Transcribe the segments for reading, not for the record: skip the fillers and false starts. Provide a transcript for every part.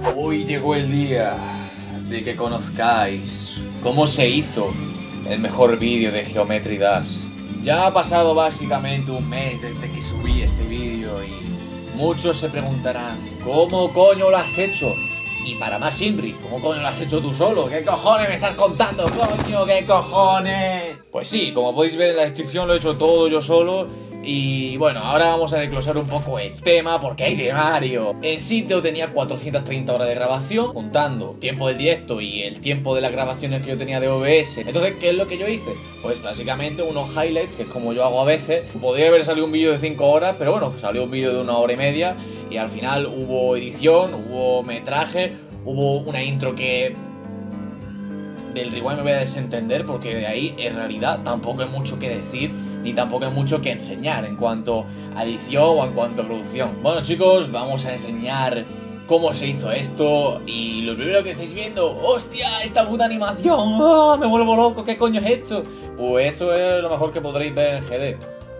Hoy llegó el día de que conozcáis cómo se hizo el mejor vídeo de Geometry Dash. Ya ha pasado básicamente un mes desde que subí este vídeo y muchos se preguntarán ¿cómo coño lo has hecho? Y para más Inri, ¿cómo coño lo has hecho tú solo? ¿Qué cojones me estás contando, coño? ¿Qué cojones? Pues sí, como podéis ver en la descripción lo he hecho todo yo solo. Y bueno, ahora vamos a desglosar un poco el tema porque hay de Mario. En sí yo tenía 430 horas de grabación, contando tiempo del directo y el tiempo de las grabaciones que yo tenía de OBS. Entonces, ¿qué es lo que yo hice? Pues básicamente unos highlights, que es como yo hago a veces. Podría haber salido un vídeo de 5 horas, pero bueno, salió un vídeo de 1 hora y media. Y al final hubo edición, hubo metraje, hubo una intro que... del rewind me voy a desentender porque de ahí en realidad tampoco hay mucho que decir ni tampoco hay mucho que enseñar en cuanto a edición o en cuanto a producción. Bueno chicos, vamos a enseñar cómo se hizo esto y lo primero que estáis viendo, ¡hostia! ¡Esta puta animación! ¡Oh, me vuelvo loco! ¿Qué coño es esto? Pues esto es lo mejor que podréis ver en GD.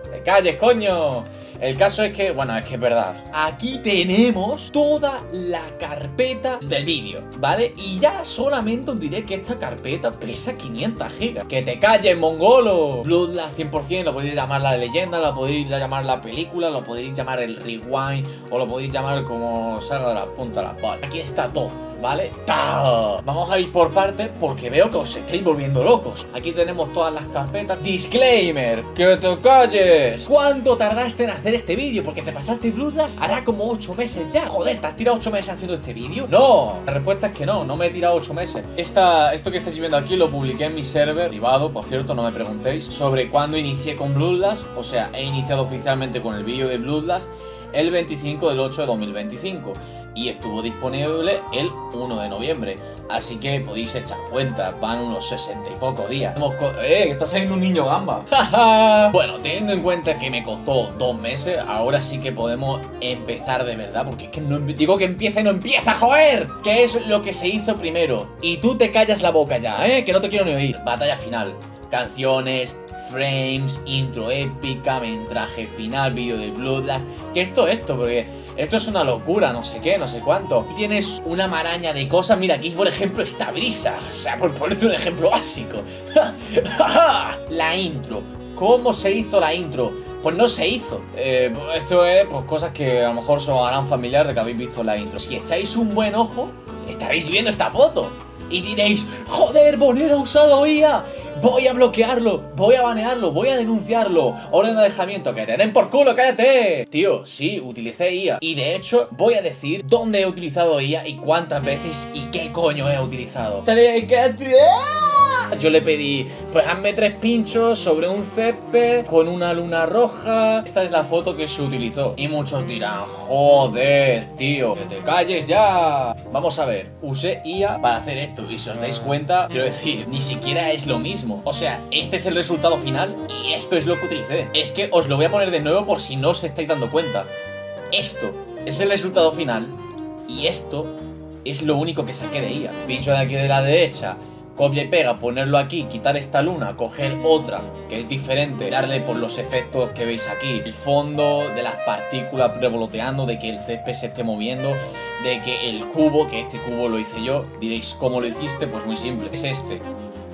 ¡Te calles, coño! El caso es que, bueno, es que es verdad. Aquí tenemos toda la carpeta del vídeo, ¿vale? Y ya solamente os diré que esta carpeta pesa 500 gigas. ¡Que te calles, mongolo! Bloodlust 100%, lo podéis llamar la leyenda, lo podéis llamar la película, lo podéis llamar el rewind, o lo podéis llamar como salga de la punta de la pala. Aquí está todo, ¿vale? ¡Tao! Vamos a ir por partes porque veo que os estáis volviendo locos. Aquí tenemos todas las carpetas. Disclaimer, que te calles. ¿Cuánto tardaste en hacer este vídeo? Porque te pasaste Bloodlust hará como 8 meses ya. Joder, ¿te has tirado 8 meses haciendo este vídeo? No, la respuesta es que no me he tirado 8 meses. Esto que estáis viendo aquí lo publiqué en mi server privado, por cierto, no me preguntéis sobre cuándo inicié con Bloodlust. O sea, he iniciado oficialmente con el vídeo de Bloodlust el 25 del 8 de 2025 y estuvo disponible el 1 de noviembre. Así que podéis echar cuenta, van unos 60 y pocos días. Que está saliendo un niño gamba. Bueno, teniendo en cuenta que me costó 2 meses, ahora sí que podemos empezar de verdad. Porque es que no digo que empieza y no empieza, joder. ¿Qué es lo que se hizo primero? Y tú te callas la boca ya, que no te quiero ni oír. Batalla final, canciones, frames, intro épica, metraje final, vídeo de Bloodlust. Que esto, porque esto es una locura, no sé qué, no sé cuánto. Aquí tienes una maraña de cosas. Mira, aquí por ejemplo esta brisa. O sea, por ponerte un ejemplo básico. La intro. ¿Cómo se hizo la intro? Pues no se hizo. Esto es pues cosas que a lo mejor os harán familiar de que habéis visto la intro. Si echáis un buen ojo, estaréis viendo esta foto y diréis, joder, Bonero ha usado IA. Voy a bloquearlo, voy a banearlo, voy a denunciarlo. Orden de alejamiento, que te den por culo, cállate. Tío, sí, utilicé IA. Y de hecho, voy a decir dónde he utilizado IA y cuántas veces y qué coño he utilizado. Yo le pedí, pues hazme 3 pinchos sobre un césped con una luna roja. Esta es la foto que se utilizó. Y muchos dirán, joder, tío, que te calles ya. Vamos a ver, usé IA para hacer esto. Y si os dais cuenta, quiero decir, ni siquiera es lo mismo. O sea, este es el resultado final y esto es lo que utilicé. Es que os lo voy a poner de nuevo por si no os estáis dando cuenta. Esto es el resultado final y esto es lo único que saqué de IA. Pincho de aquí de la derecha, copia y pega, ponerlo aquí, quitar esta luna, coger otra que es diferente, darle por los efectos que veis aquí, el fondo de las partículas revoloteando, de que el césped se esté moviendo, de que el cubo, que este cubo lo hice yo. Diréis, ¿cómo lo hiciste? Pues muy simple, es este.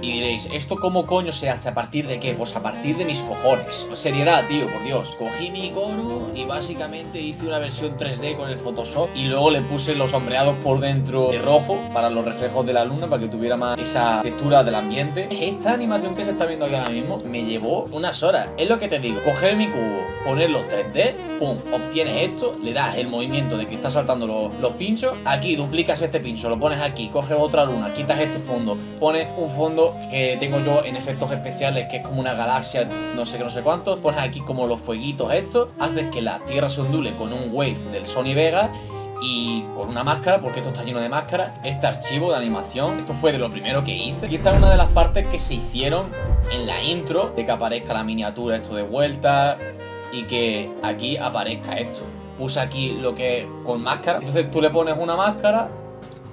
Y diréis, ¿esto cómo coño se hace? ¿A partir de qué? Pues a partir de mis cojones. Seriedad, tío, por Dios. Cogí mi icono y básicamente hice una versión 3D con el Photoshop y luego le puse los sombreados por dentro de rojo para los reflejos de la luna, para que tuviera más esa textura del ambiente. Esta animación que se está viendo aquí ahora mismo me llevó unas horas. Es lo que te digo, coger mi cubo, ponerlo 3D, pum, obtienes esto, le das el movimiento de que está saltando los pinchos. Aquí duplicas este pincho, lo pones aquí, coges otra luna, quitas este fondo, pones un fondo que tengo yo en efectos especiales, que es como una galaxia, no sé qué, no sé cuánto. Pones aquí como los fueguitos estos, haces que la tierra se ondule con un wave del Sony Vega y con una máscara, porque esto está lleno de máscaras. Este archivo de animación, esto fue de lo primero que hice. Y esta es una de las partes que se hicieron en la intro, de que aparezca la miniatura esto de vuelta y que aquí aparezca esto. Puse aquí lo que con máscara, entonces tú le pones una máscara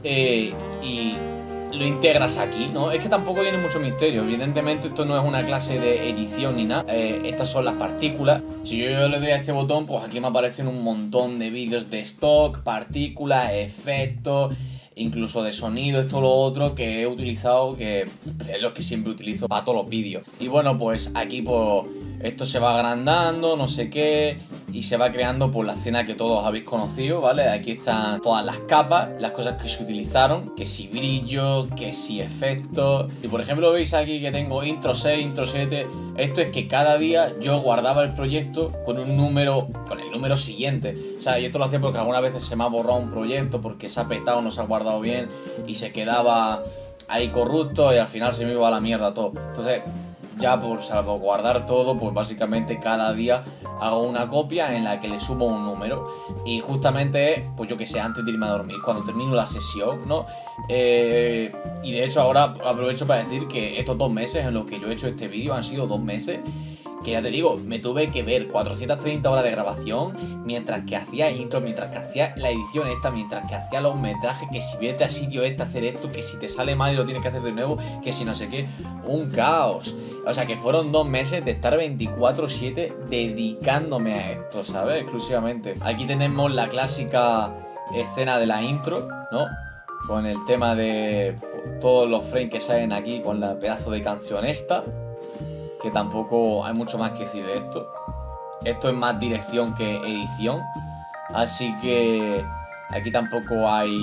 y lo integras aquí, ¿no? Es que tampoco tiene mucho misterio. Evidentemente esto no es una clase de edición ni nada. Estas son las partículas. Si yo le doy a este botón, pues aquí me aparecen un montón de vídeos de stock, partículas, efectos, incluso de sonido, esto lo otro que he utilizado, que es lo que siempre utilizo para todos los vídeos. Y bueno, pues aquí pues esto se va agrandando, no sé qué, y se va creando pues la escena que todos habéis conocido, ¿vale? Aquí están todas las capas, las cosas que se utilizaron, que si brillo, que si efectos. Y por ejemplo veis aquí que tengo intro 6, intro 7. Esto es que cada día yo guardaba el proyecto con un número, con el número siguiente. O sea, y esto lo hacía porque algunas veces se me ha borrado un proyecto porque se ha petado, no se ha guardado bien y se quedaba ahí corrupto y al final se me iba a la mierda todo. Entonces, ya por salvaguardar todo, pues básicamente cada día hago una copia en la que le sumo un número. Y justamente, pues yo que sé, antes de irme a dormir, cuando termino la sesión, ¿no? Y de hecho ahora aprovecho para decir que estos 2 meses en los que yo he hecho este vídeo han sido 2 meses que ya te digo, me tuve que ver 430 horas de grabación mientras que hacía intro, mientras que hacía la edición esta, mientras que hacía los metrajes, que si vete a sitio este a hacer esto, que si te sale mal y lo tienes que hacer de nuevo, que si no sé qué, un caos. O sea que fueron 2 meses de estar 24/7 dedicándome a esto, ¿sabes? Exclusivamente. Aquí tenemos la clásica escena de la intro, ¿no? Con el tema de todos los frames que salen aquí con la pedazo de canción esta, que tampoco hay mucho más que decir de esto. Esto es más dirección que edición, así que aquí tampoco hay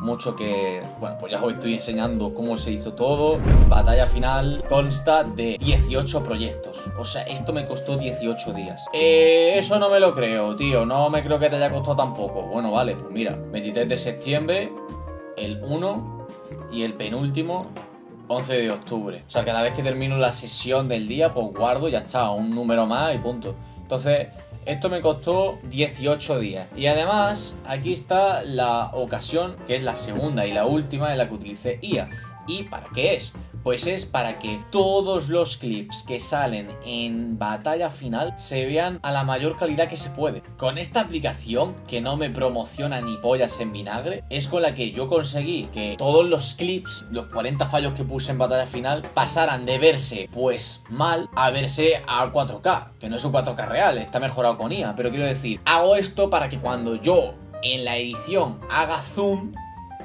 mucho que... Bueno, pues ya os estoy enseñando cómo se hizo todo. Batalla final consta de 18 proyectos. O sea, esto me costó 18 días. Eso no me lo creo, tío. No me creo que te haya costado tampoco. Bueno, vale, pues mira, 23 de septiembre, el 1 y el penúltimo 11 de octubre. O sea, cada vez que termino la sesión del día, pues guardo, ya está, un número más y punto. Entonces, esto me costó 18 días. Y además, aquí está la ocasión, que es la segunda y la última en la que utilicé IA. ¿Y para qué es? Pues es para que todos los clips que salen en batalla final se vean a la mayor calidad que se puede. Con esta aplicación, que no me promociona ni pollas en vinagre, es con la que yo conseguí que todos los clips, los 40 fallos que puse en batalla final, pasaran de verse pues mal a verse a 4K. Que no es un 4K real, está mejorado con IA. Pero quiero decir, hago esto para que cuando yo en la edición haga zoom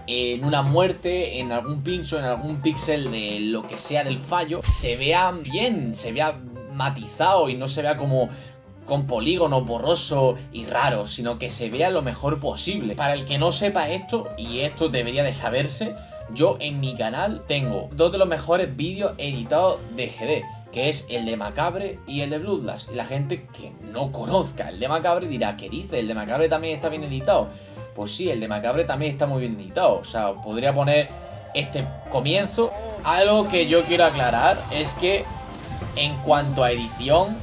en una muerte, en algún pincho, en algún píxel de lo que sea del fallo, se vea bien, se vea matizado y no se vea como con polígonos borroso y raro, sino que se vea lo mejor posible. Para el que no sepa esto, y esto debería de saberse, yo en mi canal tengo 2 de los mejores vídeos editados de GD, que es el de Macabre y el de Bloodlust. Y la gente que no conozca el de Macabre dirá, ¿qué dice? El de Macabre también está bien editado. Pues sí, el de Macabre también está muy bien editado. O sea, podría poner este comienzo. Algo que yo quiero aclarar es que en cuanto a edición,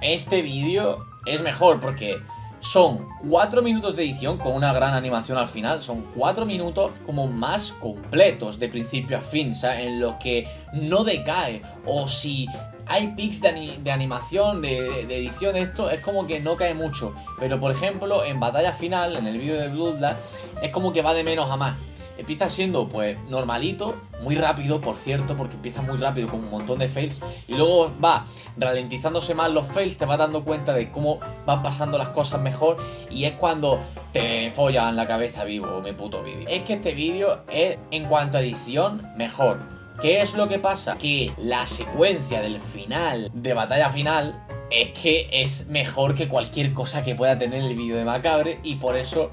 este vídeo es mejor porque son 4 minutos de edición con una gran animación al final. Son 4 minutos como más completos de principio a fin, o sea, en lo que no decae. O si hay pics de animación, de edición, esto es como que no cae mucho. Pero por ejemplo, en batalla final, en el vídeo de Bloodlust, es como que va de menos a más. Empieza siendo pues normalito, muy rápido por cierto, porque empieza muy rápido con un montón de fails. Y luego va ralentizándose más los fails, te vas dando cuenta de cómo van pasando las cosas mejor. Y es cuando te follan la cabeza vivo mi puto vídeo. Es que este vídeo es, en cuanto a edición, mejor. ¿Qué es lo que pasa? Que la secuencia del final, de batalla final, es que es mejor que cualquier cosa que pueda tener el vídeo de Macabre. Y por eso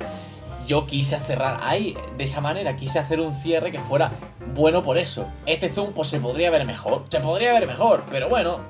yo quise cerrar ahí, de esa manera. Quise hacer un cierre que fuera bueno por eso. Este zoom pues se podría ver mejor. Se podría ver mejor, pero bueno,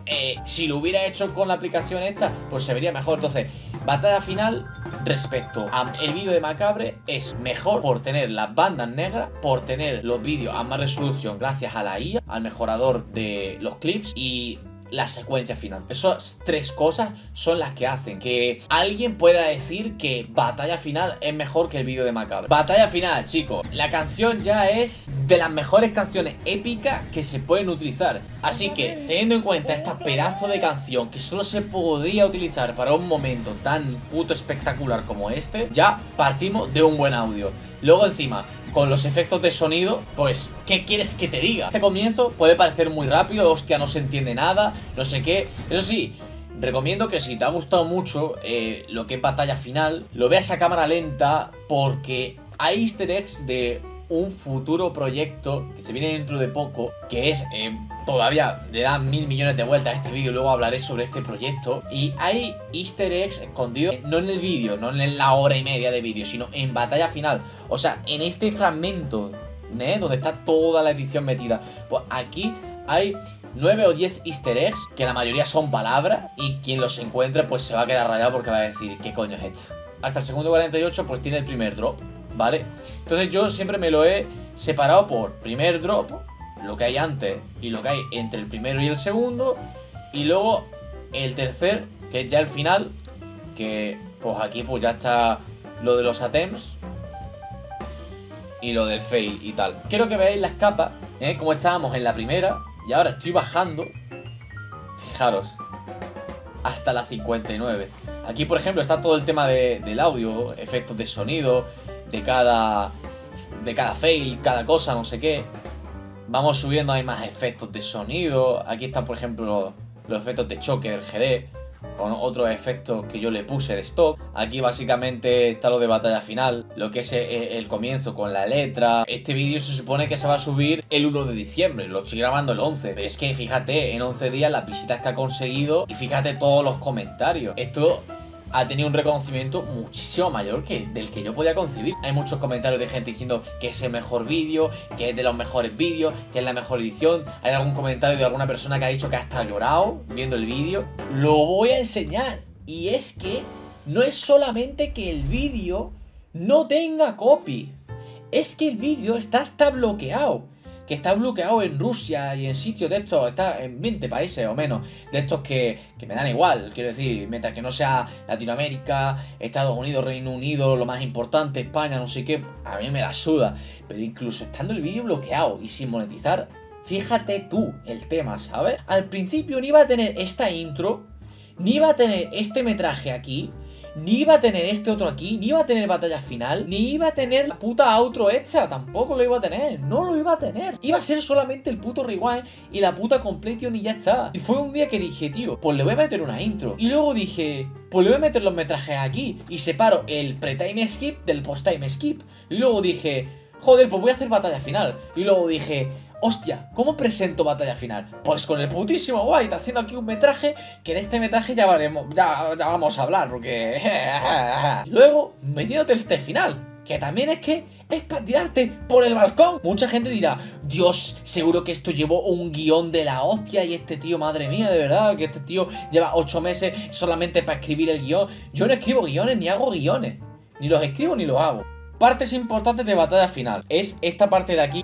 si lo hubiera hecho con la aplicación esta, pues se vería mejor. Entonces, batalla final respecto al vídeo de Macabre es mejor por tener las bandas negras, por tener los vídeos a más resolución gracias a la IA, al mejorador de los clips y la secuencia final. Esas 3 cosas son las que hacen que alguien pueda decir que batalla final es mejor que el vídeo de Macabre. Batalla final, chicos, la canción ya es de las mejores canciones épicas que se pueden utilizar. Así que, teniendo en cuenta esta pedazo de canción que solo se podía utilizar para un momento tan puto espectacular como este, ya partimos de un buen audio. Luego encima, con los efectos de sonido, pues, ¿qué quieres que te diga? Este comienzo puede parecer muy rápido, hostia, no se entiende nada, no sé qué. Eso sí, recomiendo que si te ha gustado mucho lo que es batalla final, lo veas a cámara lenta, porque hay easter eggs de un futuro proyecto que se viene dentro de poco, que es, todavía le dan 1000 millones de vueltas a este vídeo, luego hablaré sobre este proyecto, y hay easter eggs escondidos, no en el vídeo, no en la hora y media de vídeo, sino en batalla final, o sea, en este fragmento, donde está toda la edición metida, pues aquí hay 9 o 10 easter eggs, que la mayoría son palabras, y quien los encuentre pues se va a quedar rayado porque va a decir, ¿qué coño es esto? Hasta el segundo 48 pues tiene el primer drop, ¿vale? Entonces yo siempre me lo he separado por primer drop, lo que hay antes y lo que hay entre el primero y el segundo, y luego el tercer, que es ya el final, que pues aquí pues ya está lo de los attempts y lo del fail y tal. Quiero que veáis las capas, como estábamos en la primera, y ahora estoy bajando, fijaros, hasta la 59. Aquí por ejemplo está todo el tema del audio, efectos de sonido, de cada fail, cada cosa, no sé qué. Vamos subiendo, hay más efectos de sonido. Aquí están por ejemplo los efectos de choque del GD, con otros efectos que yo le puse de stock. Aquí básicamente está lo de batalla final, lo que es el comienzo con la letra. Este vídeo se supone que se va a subir el 1 de diciembre, lo estoy grabando el 11. Pero es que fíjate, en 11 días las visitas que ha conseguido, y fíjate todos los comentarios. Esto ha tenido un reconocimiento muchísimo mayor que del que yo podía concebir. Hay muchos comentarios de gente diciendo que es el mejor vídeo, que es de los mejores vídeos, que es la mejor edición. Hay algún comentario de alguna persona que ha dicho que hasta llorado viendo el vídeo. Lo voy a enseñar. Y es que no es solamente que el vídeo no tenga copy, es que el vídeo está hasta bloqueado. Que está bloqueado en Rusia y en sitios de estos, está en 20 países o menos, de estos que me dan igual, quiero decir, mientras que no sea Latinoamérica, Estados Unidos, Reino Unido, lo más importante, España, no sé qué, a mí me la suda. Pero incluso estando el vídeo bloqueado y sin monetizar, fíjate tú el tema, ¿sabes? Al principio ni iba a tener esta intro, ni iba a tener este metraje aquí, ni iba a tener este otro aquí, ni iba a tener batalla final, ni iba a tener la puta outro hecha, tampoco lo iba a tener, no lo iba a tener. Iba a ser solamente el puto rewind y la puta completion y ya está. Y fue un día que dije, tío, pues le voy a meter una intro. Y luego dije, pues le voy a meter los metrajes aquí y separo el pre-time skip del post-time skip. Y luego dije, joder, pues voy a hacer batalla final. Y luego dije, hostia, ¿cómo presento batalla final? Pues con el putísimo White, haciendo aquí un metraje, que de este metraje ya vamos a hablar, porque... Luego, metiéndote este final, que también es para tirarte por el balcón. Mucha gente dirá, Dios, seguro que esto llevó un guión de la hostia, y este tío, madre mía, de verdad, que este tío lleva 8 meses solamente para escribir el guión. Yo no escribo guiones, ni hago guiones, ni los escribo ni los hago. Partes importantes de batalla final. Es esta parte de aquí,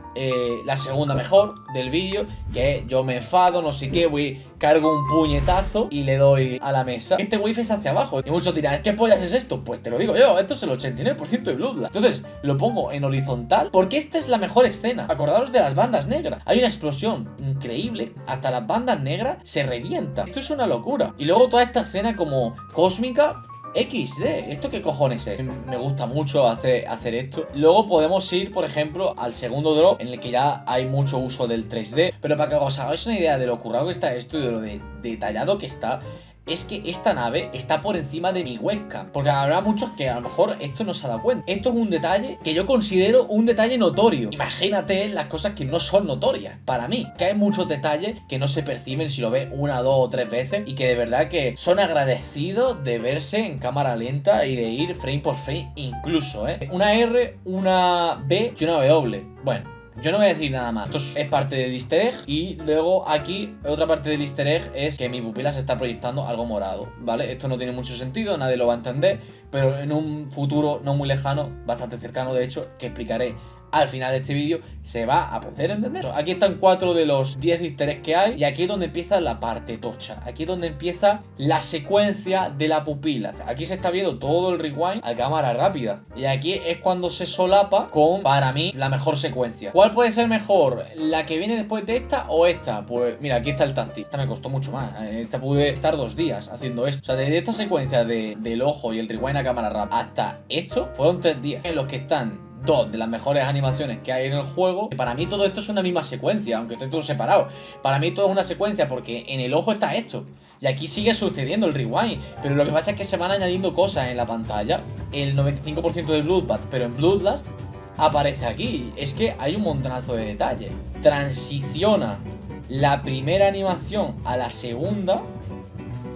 la segunda mejor del vídeo, que yo me enfado, no sé qué, cargo un puñetazo y le doy a la mesa. Este wifi es hacia abajo. Y muchos dirán, ¿qué pollas es esto? Pues te lo digo yo, esto es el 89% de Bloodline. Entonces, lo pongo en horizontal porque esta es la mejor escena. Acordaros de las bandas negras. Hay una explosión increíble, hasta las bandas negras se revientan. Esto es una locura. Y luego toda esta escena como cósmica, XD, ¿esto qué cojones es? Me gusta mucho hacer esto. Luego podemos ir, por ejemplo, al segundo drop, en el que ya hay mucho uso del 3D. Pero para que os hagáis una idea de lo currado que está esto y de lo detallado que está, es que esta nave está por encima de mi webcam. Porque habrá muchos que a lo mejor esto no se ha dado cuenta. Esto es un detalle que yo considero un detalle notorio. Imagínate las cosas que no son notorias para mí. Que hay muchos detalles que no se perciben si lo ves 1, 2 o 3 veces, y que de verdad que son agradecidos de verse en cámara lenta y de ir frame por frame incluso, Una R, una B y una W. Bueno, yo no voy a decir nada más. Esto es parte del easter egg. Y luego aquí, otra parte del easter egg es que mi pupila se está proyectando algo morado, ¿vale? Esto no tiene mucho sentido, nadie lo va a entender, pero en un futuro no muy lejano, bastante cercano de hecho, que explicaré al final de este vídeo, se va a poder entender. Aquí están 4 de los 10 easter eggs que hay. Y aquí es donde empieza la parte tocha. Aquí es donde empieza la secuencia de la pupila. Aquí se está viendo todo el rewind a cámara rápida. Y aquí es cuando se solapa con, para mí, la mejor secuencia. ¿Cuál puede ser mejor? ¿La que viene después de esta o esta? Pues mira, aquí está el táctil. Esta me costó mucho más. Esta pude estar 2 días haciendo esto. O sea, desde esta secuencia del ojo y el rewind a cámara rápida hasta esto, fueron 3 días en los que están dos de las mejores animaciones que hay en el juego. Para mí todo esto es una misma secuencia, aunque esté todo separado. Para mí todo es una secuencia porque en el ojo está esto. Y aquí sigue sucediendo el rewind. Pero lo que pasa es que se van añadiendo cosas en la pantalla. El 95% de Bloodbath, pero en Bloodlust aparece aquí. Es que hay un montonazo de detalles. Transiciona la primera animación a la segunda,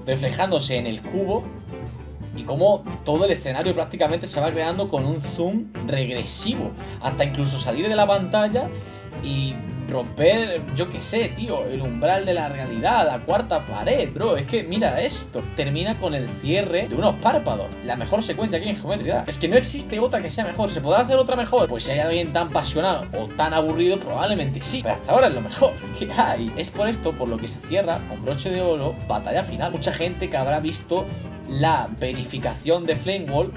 reflejándose en el cubo. Y como todo el escenario prácticamente se va creando con un zoom regresivo. Hasta incluso salir de la pantalla y romper, yo qué sé, tío, el umbral de la realidad, la cuarta pared, bro. Es que mira esto. Termina con el cierre de unos párpados. La mejor secuencia aquí en Geometry Dash. Es que no existe otra que sea mejor. ¿Se podrá hacer otra mejor? Pues si hay alguien tan pasional o tan aburrido, probablemente sí. Pero hasta ahora es lo mejor que hay. Es por esto por lo que se cierra con broche de oro batalla final. Mucha gente que habrá visto la verificación de Flame Wall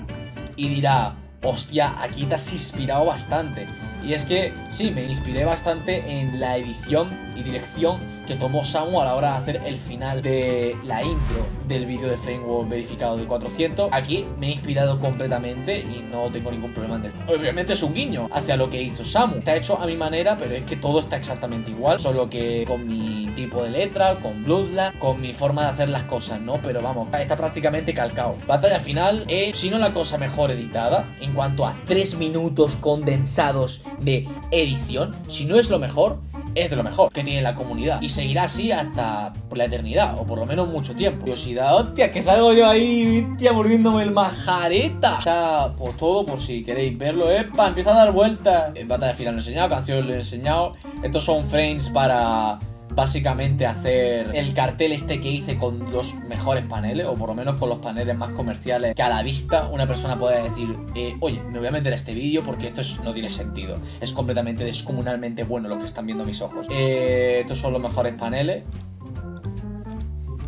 y dirá: hostia, aquí te has inspirado bastante. Y es que sí, me inspiré bastante en la edición y dirección que tomó Samu a la hora de hacer el final de la intro del vídeo de Flame Wall verificado de 400. Aquí me he inspirado completamente y no tengo ningún problema en decir. Obviamente es un guiño hacia lo que hizo Samu. Está hecho a mi manera, pero es que todo está exactamente igual, solo que con mi tipo de letra, con Bloodlust, con mi forma de hacer las cosas, ¿no? Pero vamos, está prácticamente calcado. Batalla final es, si no la cosa mejor editada, en cuanto a 3 minutos condensados de edición. Si no es lo mejor, es de lo mejor que tiene la comunidad. Y seguirá así hasta la eternidad, o por lo menos mucho tiempo. Curiosidad, hostia, que salgo yo ahí, hostia, volviéndome el majareta. Está pues todo, por si queréis verlo. ¡Epa! Empieza a dar vueltas. En batalla final lo he enseñado, canción lo he enseñado. Estos son frames para básicamente hacer el cartel este que hice con los mejores paneles, o por lo menos con los paneles más comerciales, que a la vista una persona pueda decir: oye, me voy a meter a este vídeo porque esto no tiene sentido, es completamente descomunalmente bueno lo que están viendo mis ojos. Estos son los mejores paneles,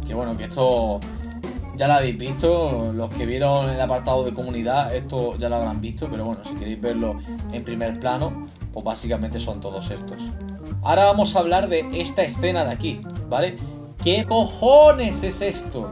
que bueno, que esto ya lo habéis visto, los que vieron el apartado de comunidad, esto ya lo habrán visto, pero bueno, si queréis verlo en primer plano, pues básicamente son todos estos. Ahora vamos a hablar de esta escena de aquí, ¿vale? ¿Qué cojones es esto?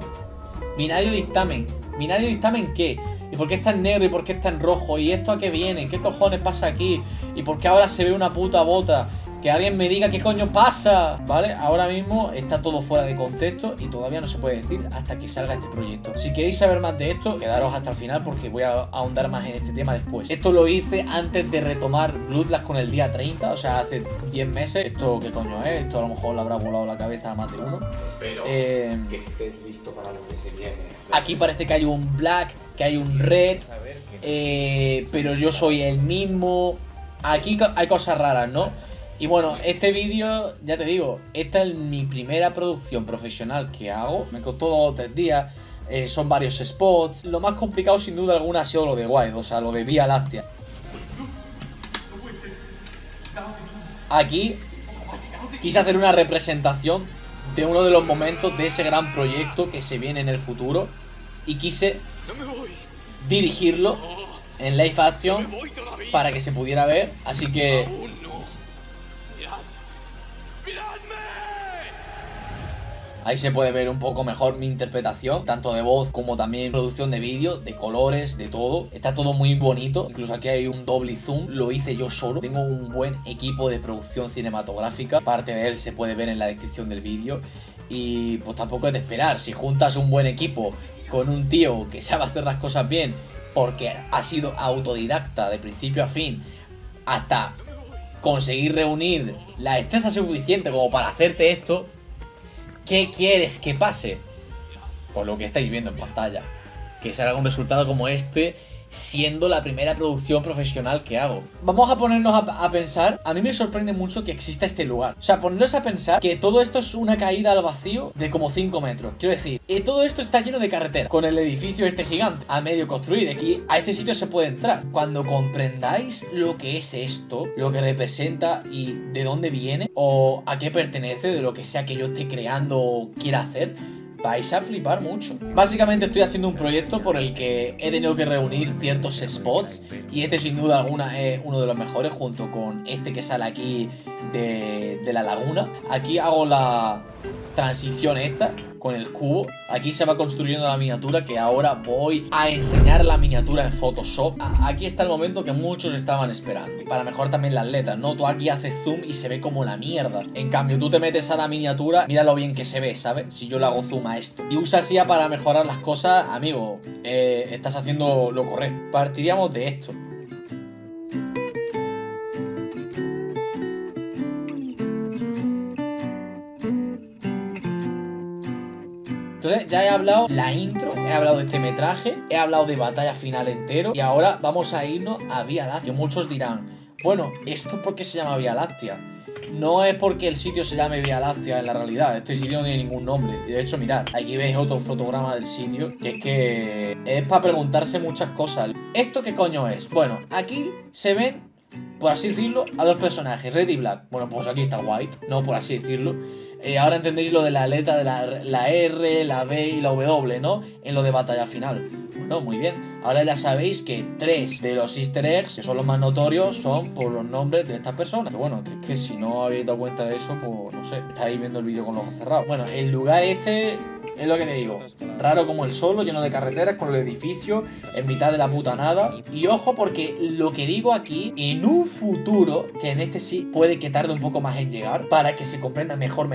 Binario dictamen. ¿Binario dictamen qué? ¿Y por qué está en negro y por qué está en rojo? ¿Y esto a qué viene? ¿Qué cojones pasa aquí? ¿Y por qué ahora se ve una puta bota? Que alguien me diga qué coño pasa, ¿vale? Ahora mismo está todo fuera de contexto y todavía no se puede decir hasta que salga este proyecto. Si queréis saber más de esto, quedaros hasta el final porque voy a ahondar más en este tema después. Esto lo hice antes de retomar Bloodlust con el día 30, o sea, hace 10 meses. ¿Esto qué coño es? Esto a lo mejor le habrá volado la cabeza a más de uno. Espero que estés listo para lo que se viene. Aquí parece que hay un black, que hay un red, pero yo soy el mismo. Aquí hay cosas raras, ¿no? Y bueno, este vídeo, ya te digo, esta es mi primera producción profesional que hago. Me costó 2 o 3 días, son varios spots. Lo más complicado sin duda alguna ha sido lo de Wild, o sea, lo de Vía Láctea. Aquí quise hacer una representación de uno de los momentos de ese gran proyecto que se viene en el futuro. Y quise dirigirlo en live action para que se pudiera ver, así que ahí se puede ver un poco mejor mi interpretación, tanto de voz como también producción de vídeo, de colores, de todo. Está todo muy bonito, incluso aquí hay un doble zoom, lo hice yo solo. Tengo un buen equipo de producción cinematográfica, parte de él se puede ver en la descripción del vídeo. Y pues tampoco es de esperar, si juntas un buen equipo con un tío que sabe hacer las cosas bien, porque ha sido autodidacta de principio a fin, hasta conseguir reunir la destreza suficiente como para hacerte esto, ¿qué quieres que pase? Pues lo que estáis viendo en pantalla, que salga un resultado como este, siendo la primera producción profesional que hago. Vamos a ponernos a pensar. A mí me sorprende mucho que exista este lugar. O sea, ponernos a pensar que todo esto es una caída al vacío de como 5 metros. Quiero decir, todo esto está lleno de carretera, con el edificio este gigante a medio construir. Aquí a este sitio se puede entrar. Cuando comprendáis lo que es esto, lo que representa y de dónde viene o a qué pertenece, de lo que sea que yo esté creando o quiera hacer, vais a flipar mucho. Básicamente estoy haciendo un proyecto por el que he tenido que reunir ciertos spots y este sin duda alguna es uno de los mejores, junto con este que sale aquí de la laguna. Aquí hago la transición esta con el cubo. Aquí se va construyendo la miniatura, que ahora voy a enseñar la miniatura en Photoshop. Aquí está el momento que muchos estaban esperando. Y para mejorar también las letras, ¿no? Tú aquí haces zoom y se ve como la mierda. En cambio, tú te metes a la miniatura, mira lo bien que se ve, ¿sabes? Si yo le hago zoom a esto. Y usas IA para mejorar las cosas, amigo, estás haciendo lo correcto. Partiríamos de esto. Entonces ya he hablado la intro, he hablado de este metraje, he hablado de batalla final entero y ahora vamos a irnos a Vía Láctea. Muchos dirán, bueno, ¿esto por qué se llama Vía Láctea? No es porque el sitio se llame Vía Láctea en la realidad, este sitio no tiene ningún nombre. De hecho, mirad, aquí veis otro fotograma del sitio, que es para preguntarse muchas cosas. ¿Esto qué coño es? Bueno, aquí se ven, por así decirlo, a dos personajes, Red y Black. Bueno, pues aquí está White, no por así decirlo. Ahora entendéis lo de la letra de la R, la B y la W, ¿no? En lo de batalla final. Bueno, muy bien. Ahora ya sabéis que 3 de los easter eggs, que son los más notorios, son por los nombres de estas personas. Que bueno, que si no habéis dado cuenta de eso, pues no sé, estáis viendo el vídeo con los ojos cerrados. Bueno, el lugar este es lo que te digo. Raro como el solo, lleno de carreteras, con el edificio en mitad de la puta nada. Y ojo, porque lo que digo aquí, en un futuro, que en este sí puede que tarde un poco más en llegar, para que se comprenda mejor,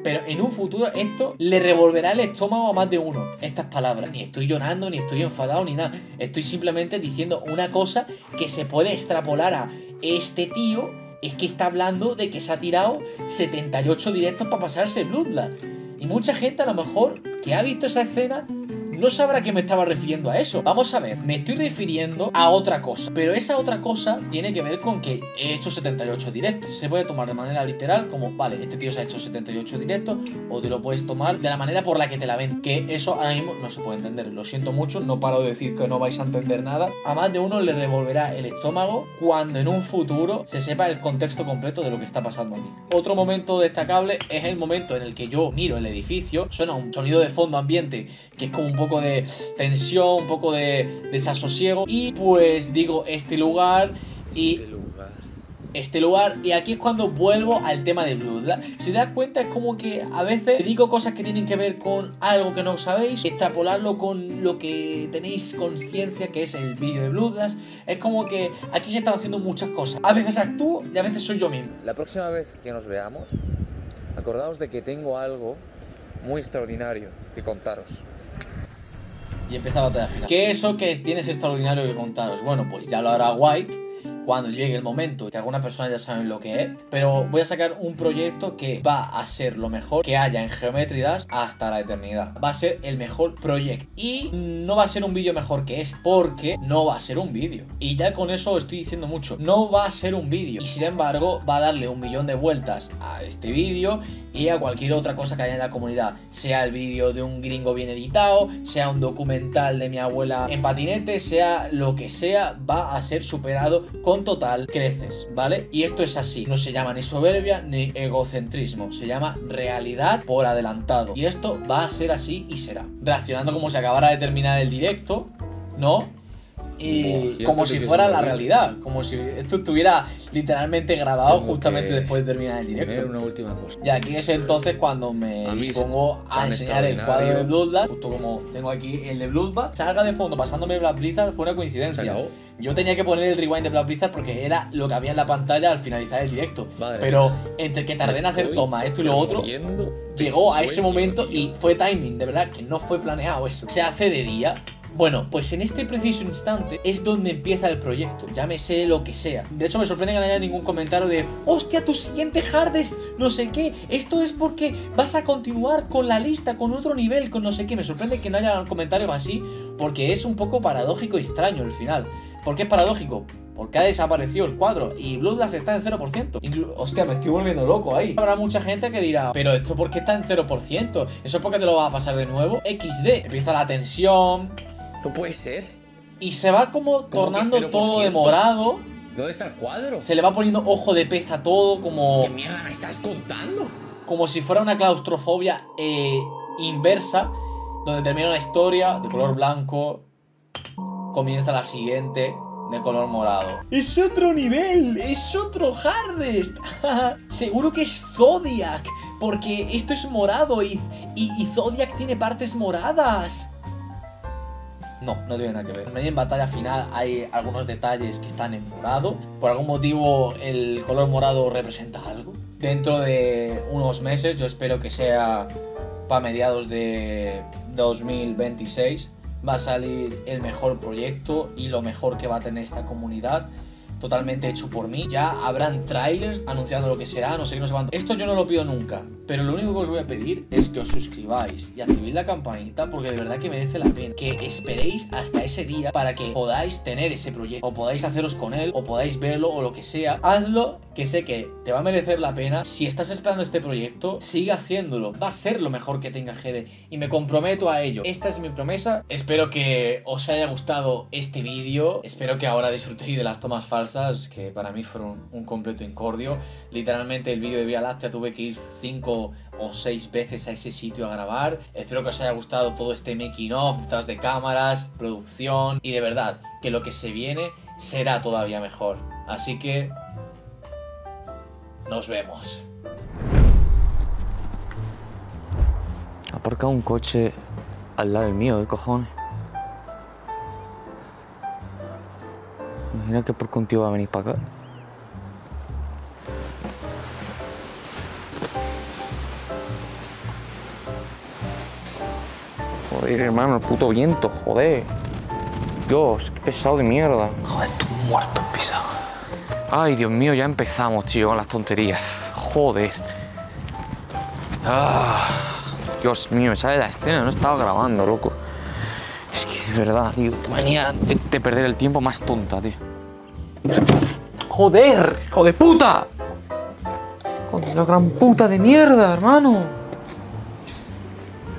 pero en un futuro esto le revolverá el estómago a más de uno. Estas palabras, ni estoy llorando, ni estoy enfadado, ni nada. Estoy simplemente diciendo una cosa que se puede extrapolar a este tío. Es que está hablando de que se ha tirado 78 directos para pasarse Bloodlust. Y mucha gente a lo mejor que ha visto esa escena no sabrá que me estaba refiriendo a eso. Vamos a ver, me estoy refiriendo a otra cosa, pero esa otra cosa tiene que ver con que he hecho 78 directos. Se puede tomar de manera literal como, vale, este tío se ha hecho 78 directos, o te lo puedes tomar de la manera por la que te la ven, que eso ahora mismo no se puede entender. Lo siento mucho, no paro de decir que no vais a entender nada. A más de uno le revolverá el estómago cuando en un futuro se sepa el contexto completo de lo que está pasando aquí. Otro momento destacable es el momento en el que yo miro el edificio, suena un sonido de fondo ambiente que es como un poco de tensión, un poco de desasosiego, y pues digo este lugar y aquí es cuando vuelvo al tema de Bloodlust. Si te das cuenta, es como que a veces digo cosas que tienen que ver con algo que no sabéis, extrapolarlo con lo que tenéis conciencia, que es el vídeo de Bloodlust. Es como que aquí se están haciendo muchas cosas. A veces actúo y a veces soy yo mismo. La próxima vez que nos veamos, acordaos de que tengo algo muy extraordinario que contaros. Y empieza la batalla final. ¿Qué es eso que tienes extraordinario que contaros? Bueno, pues ya lo hará White cuando llegue el momento, que algunas personas ya saben lo que es, pero voy a sacar un proyecto que va a ser lo mejor que haya en Geometry Dash hasta la eternidad. Va a ser el mejor proyecto y no va a ser un vídeo mejor que este, porque no va a ser un vídeo. Y ya con eso estoy diciendo mucho, no va a ser un vídeo, y sin embargo va a darle 1.000.000 de vueltas a este vídeo y a cualquier otra cosa que haya en la comunidad, sea el vídeo de un gringo bien editado, sea un documental de mi abuela en patinete, sea lo que sea, va a ser superado con total creces, ¿vale? Y esto es así, no se llama ni soberbia ni egocentrismo, se llama realidad por adelantado, y esto va a ser así y será. Reaccionando como si acabara de terminar el directo, ¿no? Y como si fuera la realidad, como si esto estuviera literalmente grabado justamente después de terminar el directo. Una última cosa. Y aquí es entonces cuando me dispongo a enseñar el cuadro de Bloodlust, justo como tengo aquí el de Bloodlust. Salga de fondo pasándome Black Blizzard fue una coincidencia. Yo tenía que poner el rewind de Black Blizzard porque era lo que había en la pantalla al finalizar el directo. Pero entre que tardé en hacer toma, esto y lo otro, llegó a ese momento y fue timing, de verdad que no fue planeado eso. Se hace de día. Bueno, pues en este preciso instante es donde empieza el proyecto, llámese lo que sea. De hecho me sorprende que no haya ningún comentario de hostia, tu siguiente hardest, no sé qué, esto es porque vas a continuar con la lista, con otro nivel, con no sé qué. Me sorprende que no haya comentarios así, porque es un poco paradójico y extraño el final. ¿Por qué es paradójico? Porque ha desaparecido el cuadro y Bloodlust está en 0%. Hostia, me estoy volviendo loco ahí. Habrá mucha gente que dirá, pero esto ¿por qué está en 0%? ¿Eso es porque te lo vas a pasar de nuevo? XD. Empieza la tensión. No puede ser. Y se va como tornando todo de morado. ¿Dónde está el cuadro? Se le va poniendo ojo de pez a todo, como... ¿Qué mierda me estás contando? Como si fuera una claustrofobia inversa, donde termina una historia de color blanco, comienza la siguiente de color morado. ¡Es otro nivel! ¡Es otro Hardest! Seguro que es Zodiac, porque esto es morado y Zodiac tiene partes moradas. No, no tiene nada que ver. También en batalla final hay algunos detalles que están en morado. Por algún motivo el color morado representa algo. Dentro de unos meses, yo espero que sea para mediados de 2026, va a salir el mejor proyecto y lo mejor que va a tener esta comunidad. Totalmente hecho por mí. Ya habrán trailers anunciando lo que será, no sé qué, no sé cuánto. Esto yo no lo pido nunca, pero lo único que os voy a pedir es que os suscribáis y activéis la campanita, porque de verdad que merece la pena. Que esperéis hasta ese día para que podáis tener ese proyecto, o podáis haceros con él, o podáis verlo, o lo que sea. Hazlo, que sé que te va a merecer la pena. Si estás esperando este proyecto, sigue haciéndolo. Va a ser lo mejor que tenga GD y me comprometo a ello. Esta es mi promesa. Espero que os haya gustado este vídeo. Espero que ahora disfrutéis de las tomas falsas, que para mí fueron un completo incordio. Literalmente el vídeo de Vía Láctea tuve que ir 5 o 6 veces a ese sitio a grabar. Espero que os haya gustado todo este making of, detrás de cámaras, producción, y de verdad que lo que se viene será todavía mejor. Así que nos vemos. Ha aparcado un coche al lado del mío, ¿qué cojones? Imagina que porque un tío va a venir para acá. Joder, hermano, el puto viento, joder. Dios, qué pesado de mierda. Joder, tú muerto pisado. Ay, Dios mío, ya empezamos, tío, con las tonterías. Joder. Dios mío, me sale la escena, no estaba grabando, loco. Es que de verdad, tío, qué manía de perder el tiempo más tonta, tío. ¡Joder! ¡Hijo de puta! ¡Joder, la gran puta de mierda, hermano!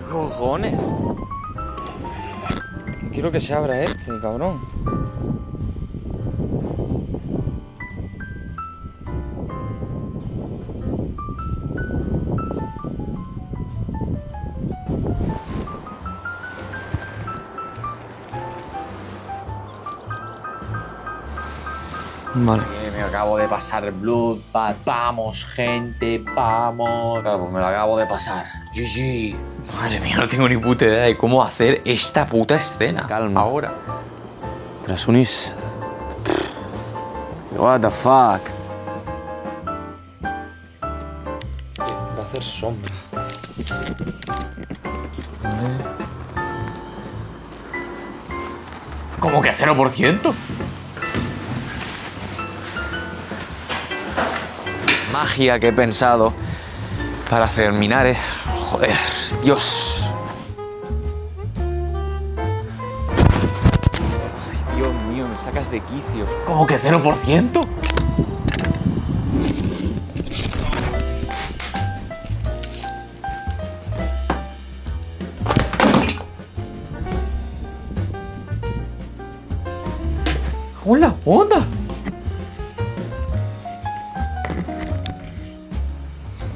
¿Qué cojones? Quiero que se abra este, cabrón. Vale. Me acabo de pasar Bloodbath. Vamos, gente, vamos. Claro, pues me lo acabo de pasar. GG. Madre mía, no tengo ni puta idea de cómo hacer esta puta escena. Calma. Ahora. Tras unís. What the fuck. Va a hacer sombra. Vale. ¿Cómo que 0%? Magia que he pensado para terminar, joder, Dios. Ay, Dios mío, me sacas de quicio. ¿Cómo que 0%? ¡Hola, onda!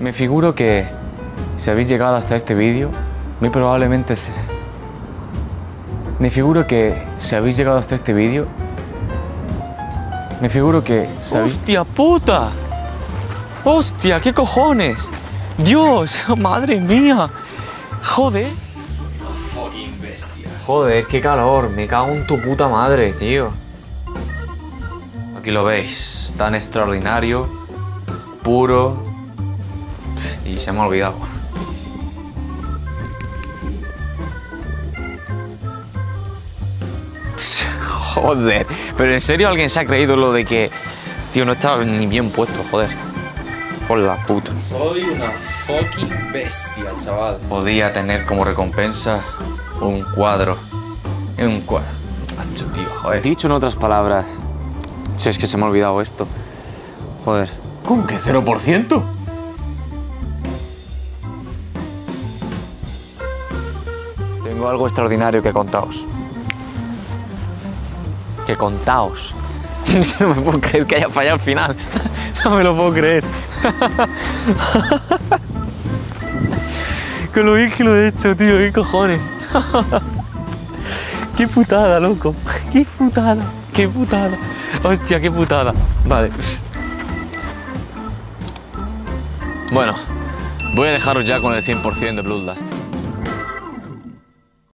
Me figuro que si habéis llegado hasta este vídeo, muy probablemente Me figuro que si habéis llegado hasta este vídeo, ¡hostia puta! ¡Hostia, qué cojones! ¡Dios! ¡Madre mía! ¡Joder! Fucking bestia. Joder, qué calor. Me cago en tu puta madre, tío. Aquí lo veis. Tan extraordinario. Puro. Y se me ha olvidado. Joder. Pero en serio alguien se ha creído lo de que... Tío, no estaba ni bien puesto, joder. Por la puta. Soy una fucking bestia, chaval. Podía tener como recompensa un cuadro. Un cuadro. Macho, tío, joder. Dicho en otras palabras... Si es que se me ha olvidado esto. Joder. ¿Cómo que 0%? Tengo algo extraordinario que contaos. Que contaos. No me puedo creer que haya fallado al final. No me lo puedo creer. Con lo bien que lo he hecho, tío. ¿Qué cojones? Qué putada, loco. Qué putada. ¡Qué putada! ¡Hostia, qué putada! Vale. Bueno, voy a dejaros ya con el 100% de Bloodlust.